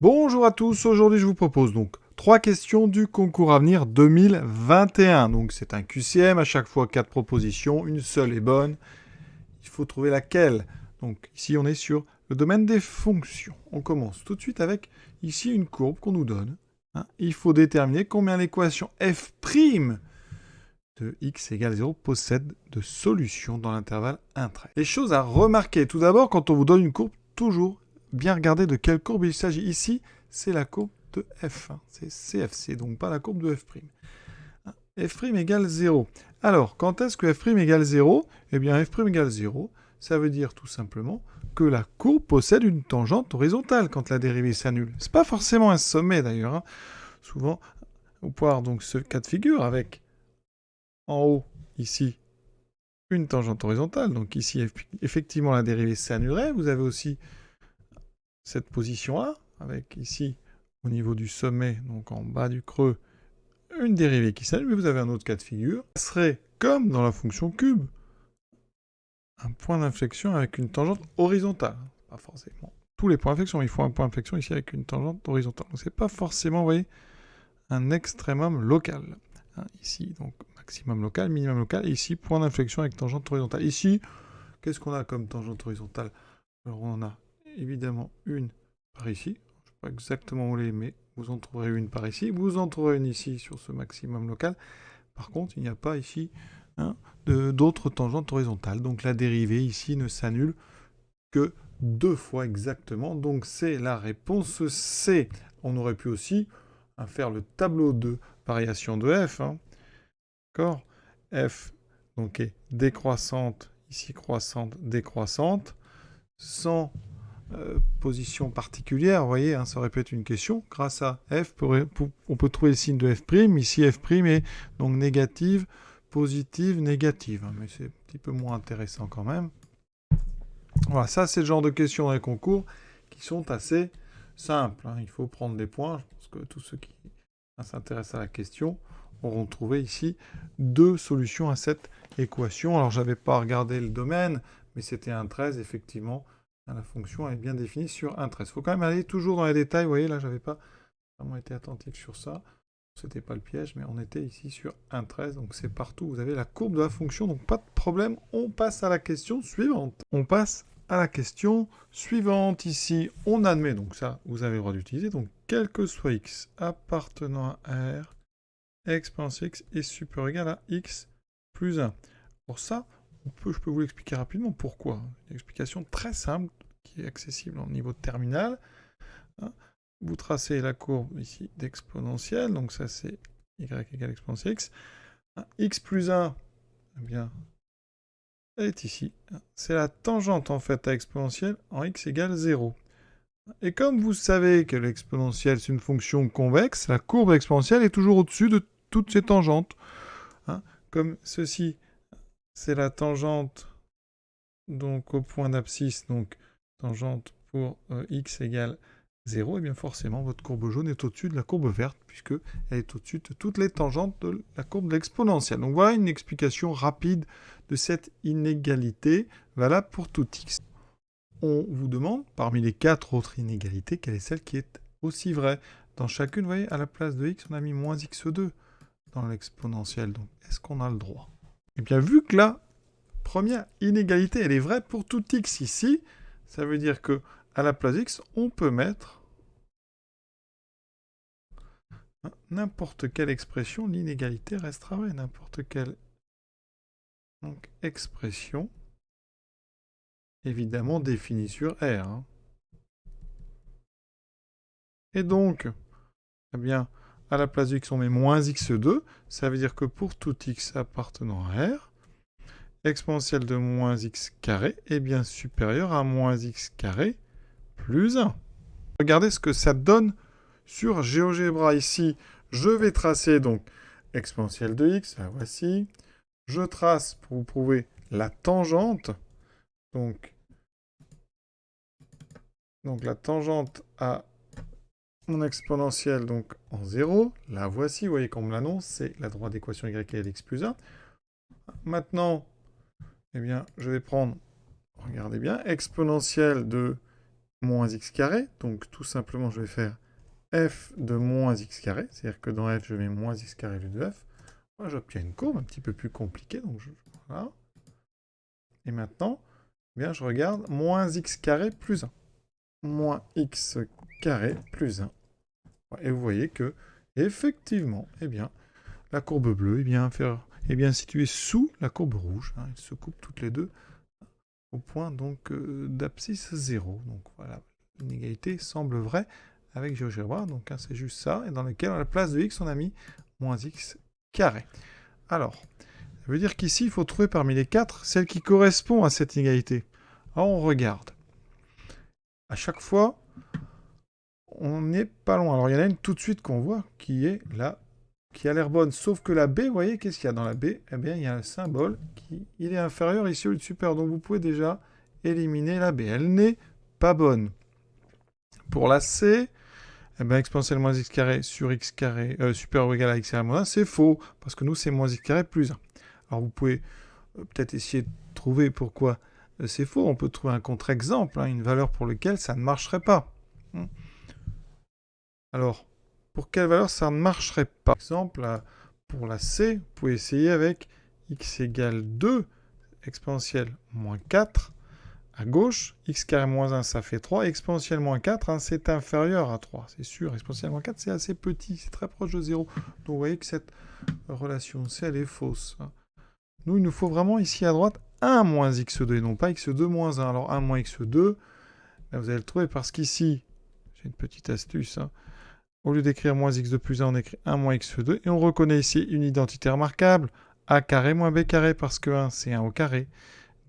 Bonjour à tous, aujourd'hui je vous propose donc 3 questions du concours Avenir 2021. Donc c'est un QCM, à chaque fois 4 propositions, une seule est bonne. Il faut trouver laquelle. Donc ici on est sur le domaine des fonctions. On commence tout de suite avec ici une courbe qu'on nous donne. Il faut déterminer combien l'équation f' de x égale 0 possède de solutions dans l'intervalle 1 trait. Les choses à remarquer, tout d'abord, quand on vous donne une courbe, toujours bien regarder de quelle courbe il s'agit. Ici, c'est la courbe de f, c'est CFC, donc pas la courbe de f'. F' égale 0. Alors, quand est-ce que f' égale 0 ? Eh bien, f' égale 0, ça veut dire tout simplement que la courbe possède une tangente horizontale quand la dérivée s'annule. C'est pas forcément un sommet d'ailleurs. Souvent, on peut avoir donc ce cas de figure avec en haut, ici, une tangente horizontale. Donc ici, effectivement, la dérivée s'annulerait. Vous avez aussi cette position-là, avec ici, au niveau du sommet, donc en bas du creux, une dérivée qui s'annule. Mais vous avez un autre cas de figure. Ça serait comme dans la fonction cube, un point d'inflexion avec une tangente horizontale. Pas forcément tous les points d'inflexion. Il faut un point d'inflexion ici avec une tangente horizontale. Donc c'est pas forcément, vous voyez, un extrémum local. Ici, donc maximum local, minimum local, et ici, point d'inflexion avec tangente horizontale. Ici, qu'est-ce qu'on a comme tangente horizontale? Alors, on en a évidemment une par ici. Je ne sais pas exactement où elle est, mais vous en trouverez une par ici. Vous en trouverez une ici sur ce maximum local. Par contre, il n'y a pas ici d'autres tangentes horizontales. Donc, la dérivée ici ne s'annule que 2 fois exactement. Donc, c'est la réponse C. On aurait pu aussi faire le tableau de variation de f. D'accord ? F donc, est décroissante, ici croissante, décroissante, sans position particulière. Vous voyez, ça aurait pu être une question. Grâce à f, on peut trouver le signe de f'. Ici, f' est donc négative, positive, négative. Mais c'est un petit peu moins intéressant quand même. Voilà, ça c'est le genre de questions dans les concours qui sont assez simples. Il faut prendre des points. Je pense que tous ceux qui s'intéressent à la question auront trouvé ici 2 solutions à cette équation. Alors j'avais pas regardé le domaine, mais c'était un 13, effectivement. La fonction est bien définie sur un 13. Il faut quand même aller toujours dans les détails. Vous voyez, là, j'avais pas vraiment été attentif sur ça. C'était pas le piège, mais on était ici sur un 13. Donc c'est partout. Vous avez la courbe de la fonction, donc pas de problème. On passe à la question suivante. On passe à la question suivante. Ici, on admet, donc ça, vous avez le droit d'utiliser. Donc, quel que soit x appartenant à R, exponentielle x est supérieur ou égal à x plus 1. Pour ça, je peux vous l'expliquer rapidement. Pourquoi? Une explication très simple qui est accessible au niveau terminal. Vous tracez la courbe ici d'exponentielle. Donc ça, c'est y égale exponentielle x. X plus 1, eh bien, elle est ici. C'est la tangente, en fait, à exponentielle en x égale 0. Et comme vous savez que l'exponentielle, c'est une fonction convexe, la courbe exponentielle est toujours au-dessus de toutes ces tangentes. Comme ceci, c'est la tangente donc au point d'abscisse, donc tangente pour x égale 0, et bien forcément votre courbe jaune est au-dessus de la courbe verte, puisqu'elle est au-dessus de toutes les tangentes de la courbe de l'exponentielle. Donc voilà une explication rapide de cette inégalité valable pour tout x. On vous demande, parmi les 4 autres inégalités, quelle est celle qui est aussi vraie. Dans chacune, vous voyez, à la place de x, on a mis moins x2 dans l'exponentielle. Donc, est-ce qu'on a le droit? Eh bien, vu que la première inégalité, elle est vraie pour tout x ici, ça veut dire que à la place x, on peut mettre n'importe quelle expression, l'inégalité restera vraie. N'importe quelle expression, évidemment définie sur R. Et donc, eh bien, à la place de x, on met moins x2. Ça veut dire que pour tout x appartenant à R, exponentielle de moins x carré est bien supérieure à moins x carré plus 1. Regardez ce que ça donne sur GeoGebra. Ici, je vais tracer donc exponentielle de x, la voici. Je trace pour vous prouver la tangente. Donc la tangente à mon exponentielle donc en 0. La voici, vous voyez qu'on me l'annonce, c'est la droite d'équation y égale x plus 1. Maintenant, eh bien, je vais prendre, regardez bien, exponentielle de moins x carré. Donc tout simplement, je vais faire f de moins x carré. C'est-à-dire que dans f, je mets moins x carré au lieu de f. Moi, j'obtiens une courbe un petit peu plus compliquée. Donc voilà. Et maintenant, eh bien, je regarde moins x carré plus 1. Moins x carré plus 1. Et vous voyez que, effectivement, eh bien, la courbe bleue est bien située sous la courbe rouge. Elles se coupent toutes les deux au point donc d'abscisse 0. Donc voilà, l'inégalité semble vraie avec GeoGebra. Donc c'est juste ça. Et dans lequel, à la place de x, on a mis moins x carré. Alors, ça veut dire qu'ici, il faut trouver parmi les 4 celle qui correspond à cette inégalité. Alors on regarde. À chaque fois, on n'est pas loin. Alors il y en a une tout de suite qu'on voit qui est là, qui a l'air bonne. Sauf que la B, vous voyez, qu'est-ce qu'il y a dans la B? Eh bien, il y a un symbole qui il est inférieur ici au lieu de supérieur. Donc vous pouvez déjà éliminer la B. Elle n'est pas bonne. Pour la C, eh bien, exponentielle moins x carré sur x carré supérieur ou égal à x carré moins 1, c'est faux. Parce que nous, c'est moins x carré plus 1. Alors vous pouvez peut-être essayer de trouver pourquoi c'est faux. On peut trouver un contre-exemple, une valeur pour laquelle ça ne marcherait pas. Alors, pour quelle valeur ça ne marcherait pas? Par exemple, pour la C, vous pouvez essayer avec x égale 2, exponentielle moins 4, à gauche, x carré moins 1, ça fait 3, exponentielle moins 4, c'est inférieur à 3, c'est sûr, exponentielle moins 4, c'est assez petit, c'est très proche de 0. Donc vous voyez que cette relation-ci, elle est fausse. Nous, il nous faut vraiment ici à droite 1 moins x2, et non pas x2 moins 1. Alors 1 moins x2, ben, vous allez le trouver parce qu'ici, j'ai une petite astuce, au lieu d'écrire moins x2 plus 1, on écrit 1 moins x2. Et on reconnaît ici une identité remarquable. A carré moins b carré, parce que 1, c'est 1 au carré.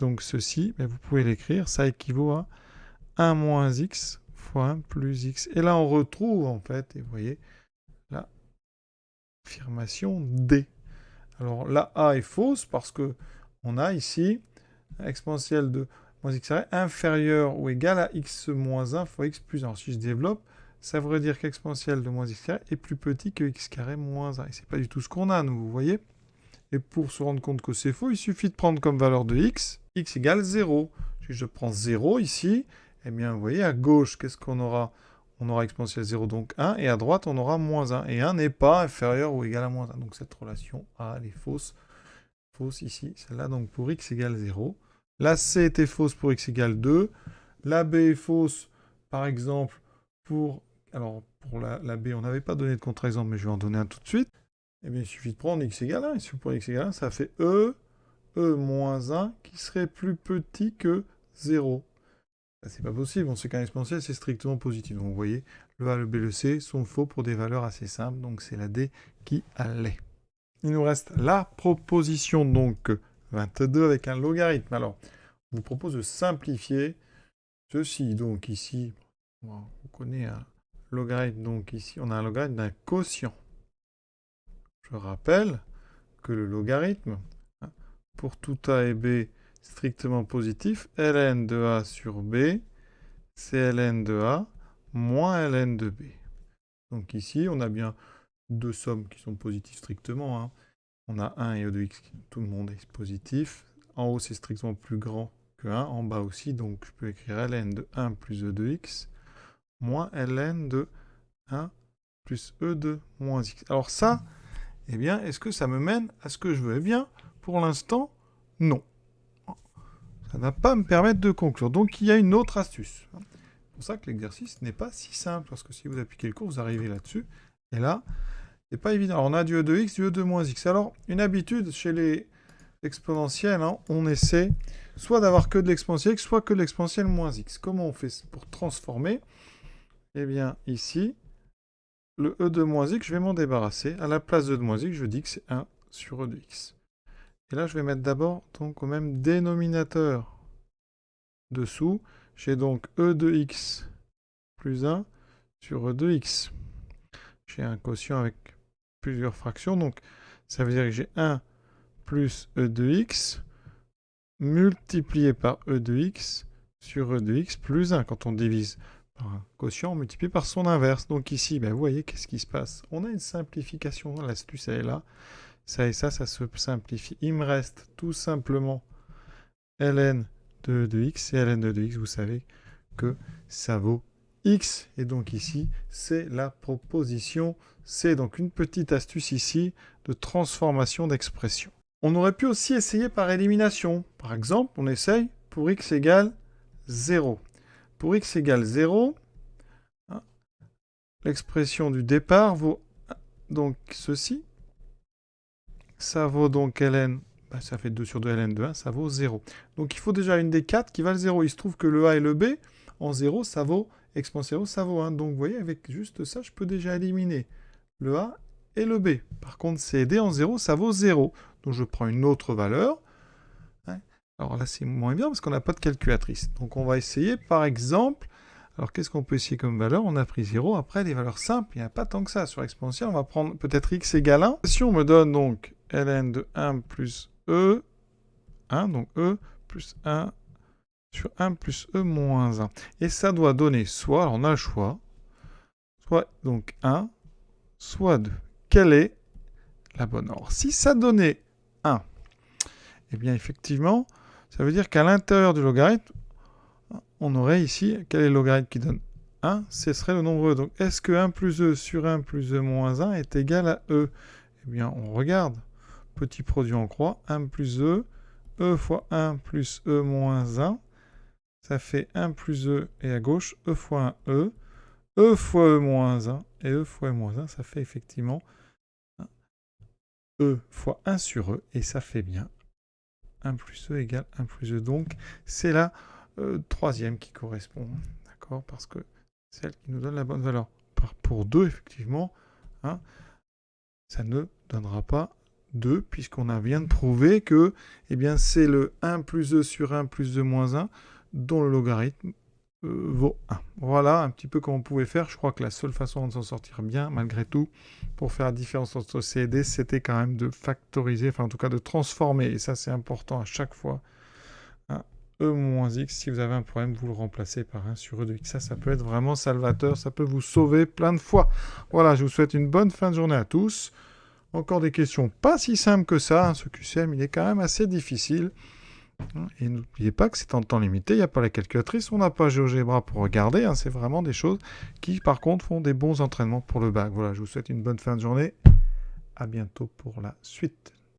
Donc ceci, vous pouvez l'écrire. Ça équivaut à 1 moins x fois 1 plus x. Et là, on retrouve, en fait, et vous voyez, la affirmation D. Alors, la A est fausse, parce que on a ici exponentielle de moins x carré inférieur ou égal à x moins 1 fois x plus 1. Alors, si je développe, ça voudrait dire qu'exponentielle de moins x carré est plus petit que x carré moins 1. Et c'est pas du tout ce qu'on a, nous, vous voyez. Et pour se rendre compte que c'est faux, il suffit de prendre comme valeur de x égale 0. Si je prends 0 ici, eh bien, vous voyez, à gauche, qu'est-ce qu'on aura? On aura exponentielle 0, donc 1, et à droite, on aura moins 1. Et 1 n'est pas inférieur ou égal à moins 1. Donc cette relation A, elle est fausse. Fausse ici, celle-là, donc pour x égale 0. La C était fausse pour x égale 2. La B est fausse, par exemple, pour... Alors, pour la B, on n'avait pas donné de contre-exemple, mais je vais en donner un tout de suite. Eh bien, il suffit de prendre x égale 1. Et si vous prenez x égale 1, ça fait E moins 1 qui serait plus petit que 0. C'est pas possible, on sait qu'un exponentiel, c'est strictement positif. Donc, vous voyez, le A, le B, le C sont faux pour des valeurs assez simples. Donc, c'est la D qui allait. Il nous reste la proposition, donc, 22 avec un logarithme. Alors, je vous propose de simplifier ceci. Donc, ici, on connaît un logarithme. Donc, ici, on a un logarithme d'un quotient. Je rappelle que le logarithme, pour tout A et B strictement positif, ln de A sur B, c'est ln de A moins ln de B. Donc ici, on a bien deux sommes qui sont positives strictement. On a 1 et E de x, tout le monde est positif. En haut, c'est strictement plus grand que 1. En bas aussi, donc je peux écrire ln de 1 plus E de x moins ln de 1 plus E de moins x. Alors ça, eh bien, est-ce que ça me mène à ce que je veux? Eh bien, pour l'instant, non. Ça ne va pas me permettre de conclure. Donc, il y a une autre astuce. C'est pour ça que l'exercice n'est pas si simple, parce que si vous appliquez le cours, vous arrivez là-dessus. Et là, c'est pas évident. Alors, on a du E de x, du E de moins x. Alors, une habitude chez les exponentielles, on essaie soit d'avoir que de l'exponentielle x, soit que de l'exponentielle moins x. Comment on fait pour transformer? Eh bien, ici, le E de moins x, je vais m'en débarrasser. À la place de E de moins x, je dis que c'est 1 sur E de x. Et là, je vais mettre d'abord donc au même dénominateur. Dessous, j'ai donc E de x plus 1 sur E de x. J'ai un quotient avec plusieurs fractions, donc ça veut dire que j'ai 1 plus E de x multiplié par E de x sur E de x plus 1. Quand on divise par un quotient, on multiplie par son inverse. Donc ici, vous voyez, qu'est-ce qui se passe? On a une simplification, l'astuce elle est là. Ça et ça se simplifie. Il me reste tout simplement ln de E de x, et ln de E de x, vous savez que ça vaut x. Et donc ici, c'est la proposition C. Donc une petite astuce ici de transformation d'expression. On aurait pu aussi essayer par élimination. Par exemple, on essaye pour x égale 0. Pour x égale 0, hein, l'expression du départ vaut donc ceci. Ça vaut donc ln, ça fait 2 sur 2 ln de 1, ça vaut 0. Donc il faut déjà une des 4 qui valent 0. Il se trouve que le a et le b, en 0, ça vaut, exponentielle 0, ça vaut 1. Donc vous voyez, avec juste ça, je peux déjà éliminer le a et le b. Par contre, c et d en 0, ça vaut 0. Donc je prends une autre valeur. Alors là, c'est moins bien parce qu'on n'a pas de calculatrice. Donc on va essayer, par exemple, alors qu'est-ce qu'on peut essayer comme valeur? On a pris 0. Après, les valeurs simples, il n'y a pas tant que ça. Sur l'exponentielle, on va prendre peut-être x égale 1. Si on me donne donc ln de 1 plus e, 1, donc e plus 1 sur 1 plus e moins 1. Et ça doit donner soit, alors on a le choix, soit donc 1, soit 2. Quelle est la bonne? Alors si ça donnait 1, eh bien effectivement, ça veut dire qu'à l'intérieur du logarithme, on aurait ici, quel est le logarithme qui donne 1? Ce serait le nombre e. Donc est-ce que 1 plus e sur 1 plus e moins 1 est égal à e? Eh bien on regarde. Petit produit en croix, 1 plus e fois 1 plus e moins 1, ça fait 1 plus e et à gauche, e fois 1 e fois e moins 1, et e fois e moins 1, ça fait effectivement e fois 1 sur e, et ça fait bien 1 plus e égale 1 plus e. Donc c'est la troisième qui correspond, d'accord, parce que c'est elle qui nous donne la bonne valeur. Pour 2, effectivement, hein, ça ne donnera pas 2, puisqu'on vient de prouver que eh bien, c'est le 1 plus e sur 1 plus e moins 1 dont le logarithme vaut 1. Voilà un petit peu comment on pouvait faire. Je crois que la seule façon de s'en sortir bien, malgré tout, pour faire la différence entre C et D, c'était quand même de factoriser, enfin en tout cas de transformer. Et ça, c'est important à chaque fois. E moins x, si vous avez un problème, vous le remplacez par 1 sur e de x. Ça peut être vraiment salvateur, ça peut vous sauver plein de fois. Voilà, je vous souhaite une bonne fin de journée à tous. Encore des questions pas si simples que ça. Ce QCM, il est quand même assez difficile. Et n'oubliez pas que c'est en temps limité, il n'y a pas la calculatrice, on n'a pas GeoGebra pour regarder. C'est vraiment des choses qui, par contre, font des bons entraînements pour le bac. Voilà, je vous souhaite une bonne fin de journée. À bientôt pour la suite.